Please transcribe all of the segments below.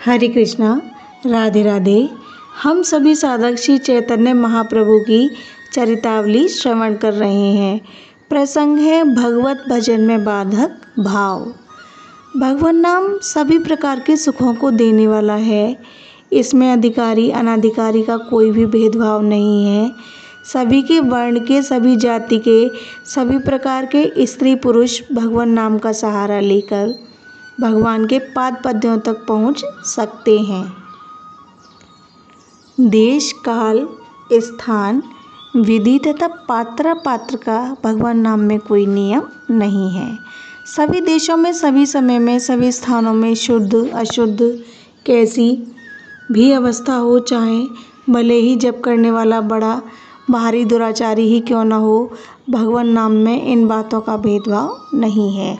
हरे कृष्णा, राधे राधे। हम सभी साधक श्री चैतन्य महाप्रभु की चरितावली श्रवण कर रहे हैं। प्रसंग है भगवत भजन में बाधक भाव। भगवान नाम सभी प्रकार के सुखों को देने वाला है। इसमें अधिकारी अनाधिकारी का कोई भी भेदभाव नहीं है। सभी के वर्ण के, सभी जाति के, सभी प्रकार के स्त्री पुरुष भगवान नाम का सहारा लेकर भगवान के पाद पद्यों तक पहुंच सकते हैं। देश, काल, स्थान, विधि तथा पात्र का भगवान नाम में कोई नियम नहीं है। सभी देशों में, सभी समय में, सभी स्थानों में शुद्ध अशुद्ध कैसी भी अवस्था हो, चाहे भले ही जप करने वाला बड़ा भारी दुराचारी ही क्यों न हो, भगवान नाम में इन बातों का भेदभाव नहीं है।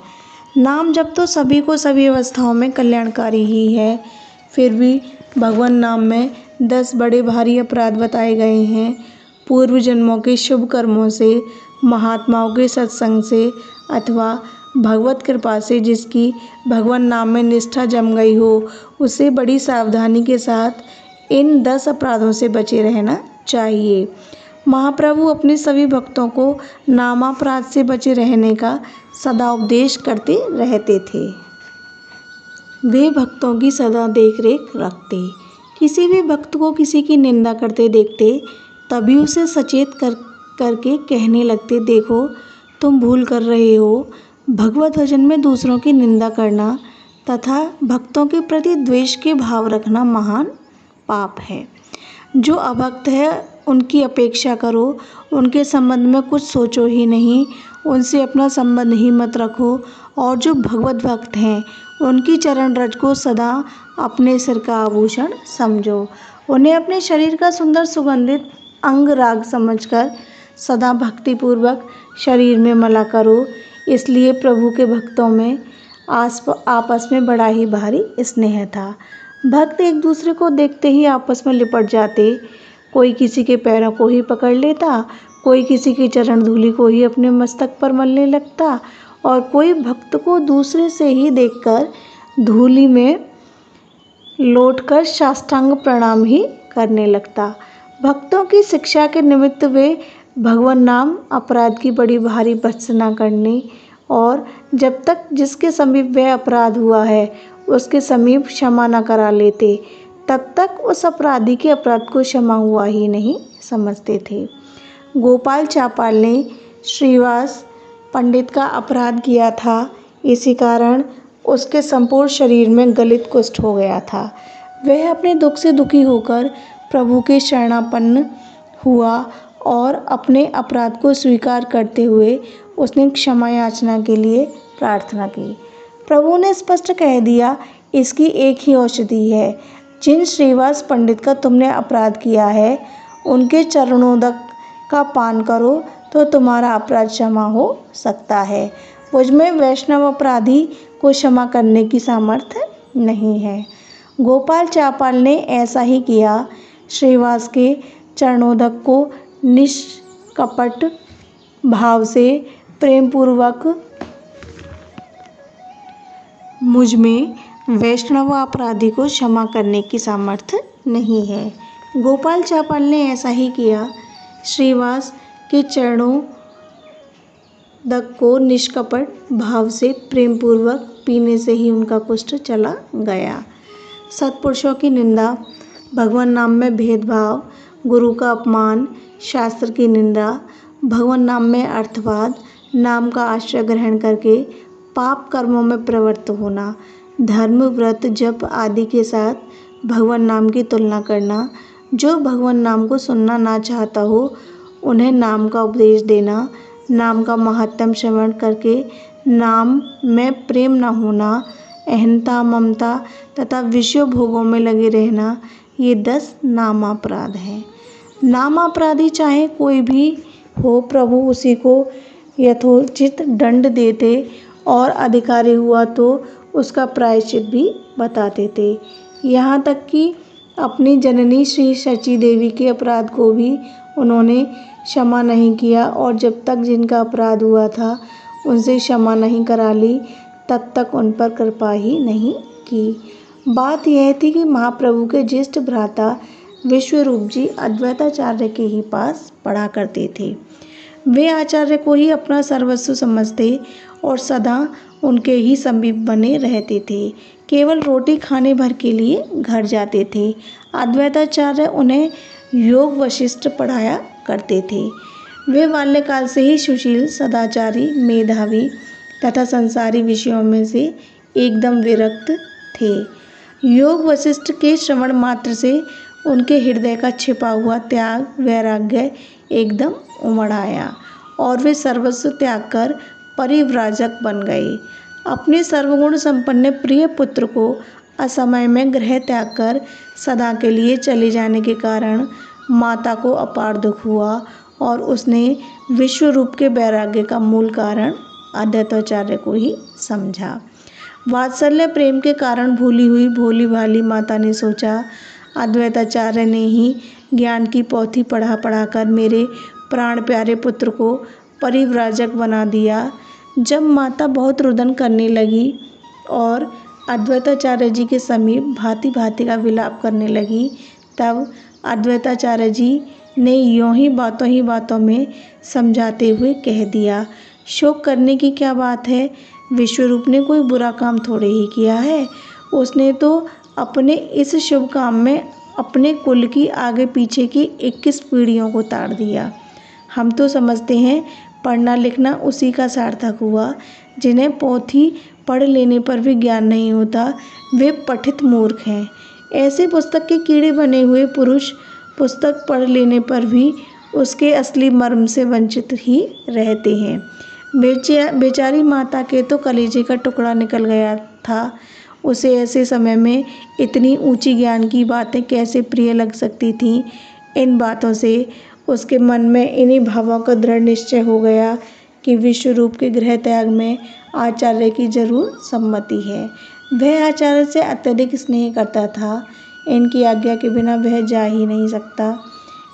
नाम जप तो सभी को सभी अवस्थाओं में कल्याणकारी ही है। फिर भी भगवान नाम में 10 बड़े भारी अपराध बताए गए हैं। पूर्व जन्मों के शुभ कर्मों से, महात्माओं के सत्संग से अथवा भगवत कृपा से जिसकी भगवान नाम में निष्ठा जम गई हो, उसे बड़ी सावधानी के साथ इन 10 अपराधों से बचे रहना चाहिए। महाप्रभु अपने सभी भक्तों को नामापराध से बचे रहने का सदा उपदेश करते रहते थे। वे भक्तों की सदा देख रेख रखते। किसी भी भक्त को किसी की निंदा करते देखते तभी उसे सचेत करके कहने लगते, देखो तुम भूल कर रहे हो। भगवत भजन में दूसरों की निंदा करना तथा भक्तों के प्रति द्वेष के भाव रखना महान पाप है। जो अभक्त है उनकी अपेक्षा करो, उनके संबंध में कुछ सोचो ही नहीं, उनसे अपना संबंध ही मत रखो। और जो भगवत भक्त हैं उनकी चरण रज को सदा अपने सिर का आभूषण समझो। उन्हें अपने शरीर का सुंदर सुगंधित अंग राग समझकर सदा भक्तिपूर्वक शरीर में मला करो। इसलिए प्रभु के भक्तों में आपस में बड़ा ही भारी स्नेह था। भक्त एक दूसरे को देखते ही आपस में लिपट जाते। कोई किसी के पैरों को ही पकड़ लेता, कोई किसी की चरण धूलि को ही अपने मस्तक पर मलने लगता और कोई भक्त को दूसरे से ही देखकर धूलि में लौटकर साष्टांग प्रणाम ही करने लगता। भक्तों की शिक्षा के निमित्त वे भगवान नाम अपराध की बड़ी भारी भर्त्सना करने और जब तक जिसके समीप वह अपराध हुआ है उसके समीप क्षमा न करा लेते, तब तक उस अपराधी के अपराध को क्षमा हुआ ही नहीं समझते थे। गोपाल चापाल ने श्रीवास पंडित का अपराध किया था। इसी कारण उसके संपूर्ण शरीर में गलित कुष्ठ हो गया था। वह अपने दुख से दुखी होकर प्रभु के शरणापन्न हुआ और अपने अपराध को स्वीकार करते हुए उसने क्षमा याचना के लिए प्रार्थना की। प्रभु ने स्पष्ट कह दिया, इसकी एक ही औषधि है। जिन श्रीवास पंडित का तुमने अपराध किया है उनके चरणोदक का पान करो तो तुम्हारा अपराध क्षमा हो सकता है। मुझ में वैष्णव अपराधी को क्षमा करने की सामर्थ्य नहीं है। गोपाल चापाल ने ऐसा ही किया। श्रीवास के चरणोदक को निष्कपट भाव से प्रेम पूर्वक मुझ में वैष्णव अपराधी को क्षमा करने की सामर्थ्य नहीं है। गोपाल चापाल ने ऐसा ही किया। श्रीवास के चरणों दक को निष्कपट भाव से प्रेम पूर्वक पीने से ही उनका कुष्ठ चला गया। सत्पुरुषों की निंदा, भगवान नाम में भेदभाव, गुरु का अपमान, शास्त्र की निंदा, भगवान नाम में अर्थवाद, नाम का आश्रय ग्रहण करके पाप कर्मों में प्रवृत्त होना, धर्म व्रत जप आदि के साथ भगवान नाम की तुलना करना, जो भगवान नाम को सुनना ना चाहता हो उन्हें नाम का उपदेश देना, नाम का महात्म श्रवण करके नाम में प्रेम न होना, अहंता ममता तथा विषय भोगों में लगे रहना, ये 10 नामापराध हैं। नामापराधी चाहे कोई भी हो, प्रभु उसी को यथोचित दंड देते और अधिकारी हुआ तो उसका प्रायश्चित भी बताते थे। यहाँ तक कि अपनी जननी श्री शची देवी के अपराध को भी उन्होंने क्षमा नहीं किया और जब तक जिनका अपराध हुआ था उनसे क्षमा नहीं करा ली, तब तक उन पर कृपा ही नहीं की। बात यह थी कि महाप्रभु के ज्येष्ठ भ्राता विश्वरूप जी अद्वैताचार्य के ही पास पढ़ा करते थे। वे आचार्य को ही अपना सर्वस्व समझते और सदा उनके ही समीप बने रहते थे। केवल रोटी खाने भर के लिए घर जाते थे। अद्वैताचार्य उन्हें योग वशिष्ठ पढ़ाया करते थे। वे बाल्यकाल से ही सुशील, सदाचारी, मेधावी तथा संसारी विषयों में से एकदम विरक्त थे। योग वशिष्ठ के श्रवण मात्र से उनके हृदय का छिपा हुआ त्याग, वैराग्य एकदम उमड़ आया और वे सर्वस्व त्याग कर परिव्राजक बन गए। अपने सर्वगुण संपन्न प्रिय पुत्र को असमय में गृह त्याग कर सदा के लिए चले जाने के कारण माता को अपार दुख हुआ और उसने विश्वरूप के वैराग्य का मूल कारण अद्वैताचार्य को ही समझा। वात्सल्य प्रेम के कारण भूली हुई भोली भाली माता ने सोचा, अद्वैताचार्य ने ही ज्ञान की पोथी पढ़ा पढ़ा कर मेरे प्राण प्यारे पुत्र को परिव्राजक बना दिया। जब माता बहुत रुदन करने लगी और अद्वैताचार्य जी के समीप भांति भांति का विलाप करने लगी, तब अद्वैताचार्य जी ने यूं ही बातों में समझाते हुए कह दिया, शोक करने की क्या बात है। विश्वरूप ने कोई बुरा काम थोड़े ही किया है। उसने तो अपने इस शुभ काम में अपने कुल की आगे पीछे की 21 पीढ़ियों को ताड़ दिया। हम तो समझते हैं पढ़ना लिखना उसी का सार्थक हुआ। जिन्हें पोथी पढ़ लेने पर भी ज्ञान नहीं होता, वे पठित मूर्ख हैं। ऐसे पुस्तक के कीड़े बने हुए पुरुष पुस्तक पढ़ लेने पर भी उसके असली मर्म से वंचित ही रहते हैं। बेचारी माता के तो कलेजे का टुकड़ा निकल गया था। उसे ऐसे समय में इतनी ऊंची ज्ञान की बातें कैसे प्रिय लग सकती थीं। इन बातों से उसके मन में इन्हीं भावों का दृढ़ निश्चय हो गया कि विश्वरूप के गृह त्याग में आचार्य की जरूर सम्मति है। वह आचार्य से अत्यधिक स्नेह करता था। इनकी आज्ञा के बिना वह जा ही नहीं सकता।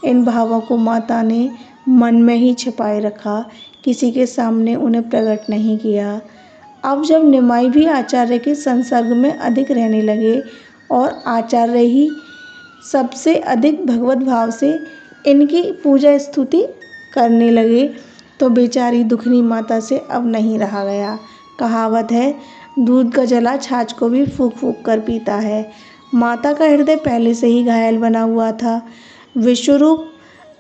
इन भावों को माता ने मन में ही छिपाए रखा, किसी के सामने उन्हें प्रकट नहीं किया। अब जब निमाई भी आचार्य के संसर्ग में अधिक रहने लगे और आचार्य ही सबसे अधिक भगवत भाव से इनकी पूजा स्तुति करने लगे, तो बेचारी दुखनी माता से अब नहीं रहा गया। कहावत है, दूध का जला छाछ को भी फूंक फूंक कर पीता है। माता का हृदय पहले से ही घायल बना हुआ था। विश्वरूप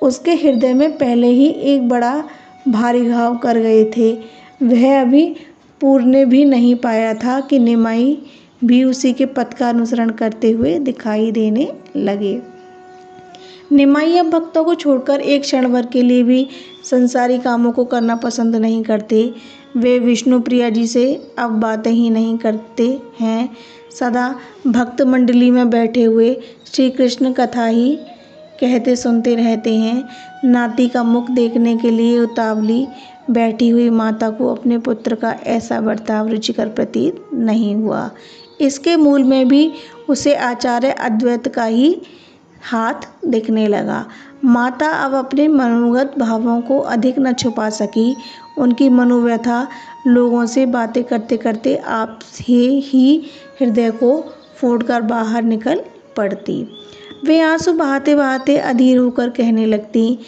उसके हृदय में पहले ही एक बड़ा भारी घाव कर गए थे। वह अभी पूरने भी नहीं पाया था कि निमाई भी उसी के पथ का अनुसरण करते हुए दिखाई देने लगे। निमाई अब भक्तों को छोड़कर एक क्षण भर के लिए भी संसारी कामों को करना पसंद नहीं करते। वे विष्णु प्रिया जी से अब बातें ही नहीं करते हैं। सदा भक्त मंडली में बैठे हुए श्री कृष्ण कथा ही कहते सुनते रहते हैं। नाती का मुख देखने के लिए उतावली बैठी हुई माता को अपने पुत्र का ऐसा बर्ताव रुचिकर प्रतीत नहीं हुआ। इसके मूल में भी उसे आचार्य अद्वैत का ही हाथ दिखने लगा। माता अब अपने मनोगत भावों को अधिक न छुपा सकी। उनकी मनोव्यथा लोगों से बातें करते करते आप ही हृदय को फोड़कर बाहर निकल पड़ती। वे आंसू बहाते बहाते अधीर होकर कहने लगती,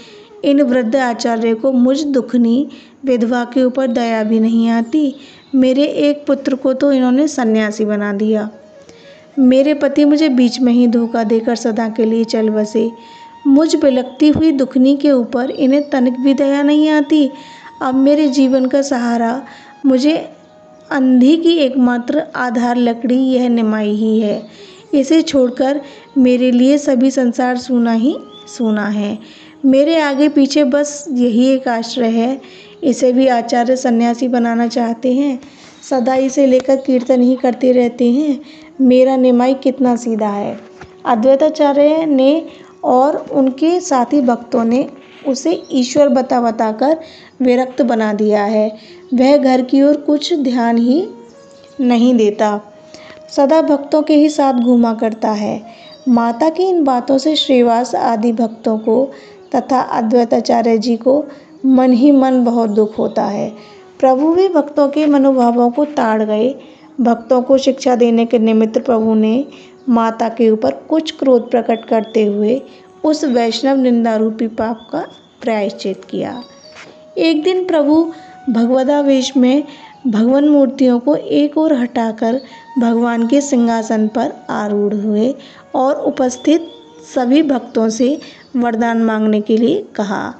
इन वृद्ध आचार्य को मुझ दुखनी विधवा के ऊपर दया भी नहीं आती। मेरे एक पुत्र को तो इन्होंने सन्यासी बना दिया। मेरे पति मुझे बीच में ही धोखा देकर सदा के लिए चल बसे। मुझ बिलखती हुई दुखनी के ऊपर इन्हें तनिक भी दया नहीं आती। अब मेरे जीवन का सहारा, मुझे अंधी की एकमात्र आधार लकड़ी यह निमाई ही है। इसे छोड़कर मेरे लिए सभी संसार सूना ही सूना है। मेरे आगे पीछे बस यही एक आश्रय है। इसे भी आचार्य सन्यासी बनाना चाहते हैं। सदा इसे लेकर कीर्तन ही करते रहते हैं। मेरा निमाई कितना सीधा है। अद्वैताचार्य ने और उनके साथी भक्तों ने उसे ईश्वर बता बताकर विरक्त बना दिया है। वह घर की ओर कुछ ध्यान ही नहीं देता, सदा भक्तों के ही साथ घूमा करता है। माता की इन बातों से श्रीवास आदि भक्तों को तथा अद्वैताचार्य जी को मन ही मन बहुत दुख होता है। प्रभु भी भक्तों के मनोभावों को ताड़ गए। भक्तों को शिक्षा देने के निमित्त प्रभु ने माता के ऊपर कुछ क्रोध प्रकट करते हुए उस वैष्णव निंदा रूपी पाप का प्रायश्चित किया। एक दिन प्रभु भगवदावेश में भगवान मूर्तियों को एक ओर हटाकर भगवान के सिंहासन पर आरूढ़ हुए और उपस्थित सभी भक्तों से वरदान मांगने के लिए कहा।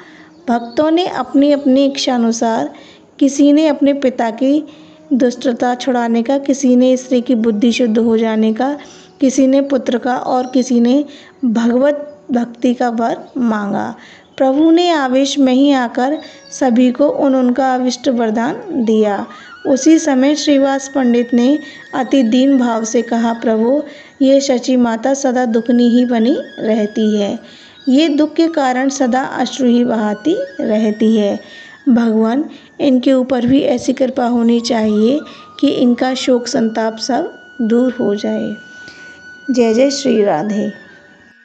भक्तों ने अपनी अपनी इच्छा अनुसार, किसी ने अपने पिता की दुष्टता छुड़ाने का, किसी ने स्त्री की बुद्धि शुद्ध हो जाने का, किसी ने पुत्र का और किसी ने भगवत भक्ति का वर मांगा। प्रभु ने आवेश में ही आकर सभी को उनका अविष्ट वरदान दिया। उसी समय श्रीवास पंडित ने अति दीन भाव से कहा, प्रभु, ये शची माता सदा दुखनी ही बनी रहती है। ये दुख के कारण सदा अश्रु ही बहाती रहती है। भगवान, इनके ऊपर भी ऐसी कृपा होनी चाहिए कि इनका शोक संताप सब दूर हो जाए। जय जय श्री राधे।